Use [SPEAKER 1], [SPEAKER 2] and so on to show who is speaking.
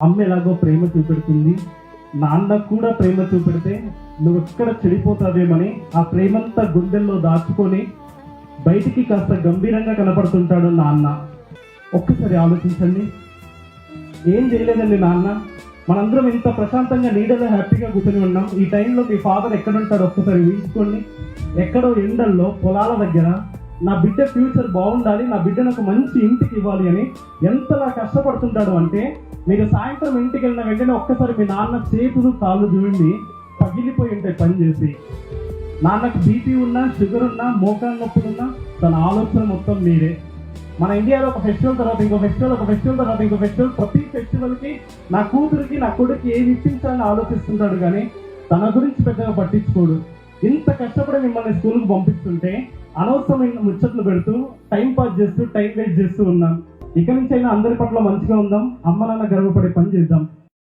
[SPEAKER 1] అమ్మ ఎలాగో ప్రేమ చూపెడుతుంది, నాన్న కూడా ప్రేమ చూపెడితే నువ్వు ఎక్కడ చెడిపోతావేమని ఆ ప్రేమంతా గుండెల్లో దాచుకొని బయటికి కాస్త గంభీరంగా కనపడుతుంటాడు నాన్న. ఒక్కసారి ఆలోచించండి, ఏం చేయలేదండి నాన్న, మనందరం ఇంత ప్రశాంతంగా నీడలో హ్యాపీగా కూర్చొని ఉన్నాం. ఈ టైంలో మీ ఫాదర్ ఎక్కడుంటాడు ఒక్కసారి ఊహించుకోండి. ఎక్కడో ఎండల్లో పొలాల దగ్గర నా బిడ్డ ఫ్యూచర్ బాగుండాలి, నా బిడ్డను ఒక మంచి ఇంటికి ఇవ్వాలి అని ఎంతలా కష్టపడుతుంటాడు అంటే, మీరు సాయంత్రం ఇంటికి వెళ్ళిన వెంటనే ఒక్కసారి మీ నాన్న చేతులు కాళ్ళు చూడండి, పగిలిపోయి ఉంటాయి పని చేసి. నాన్నకు బీపీ ఉన్నా, షుగర్ ఉన్నా, మోకాలు నొప్పులున్నా తన ఆలోచన మొత్తం మీరే. మన ఇండియాలో ఒక ఫెస్టివల్ తర్వాత ఇంకో ఫెస్టివల్, ఒక ఫెస్టివల్ తర్వాత ఇంకో ఫెస్టివల్, ప్రతి ఫెస్టివల్కి నా కూతురికి నా కొడుకు ఏమి ఇప్పించాలని ఆలోచిస్తుంటాడు, కానీ తన గురించి పెద్దగా పట్టించుకోడు. ఇంత కష్టపడి మిమ్మల్ని స్కూల్కి పంపిస్తుంటే అనవసరమైన ముచ్చట్లు పెడుతూ టైం పాస్ చేస్తూ టైం వేస్ట్ చేస్తూ ఉన్నాం. ఇక నుంచి అయినా అందరి పట్ల మంచిగా ఉందాం, అమ్మ నాన్న గర్వపడే పని చేద్దాం.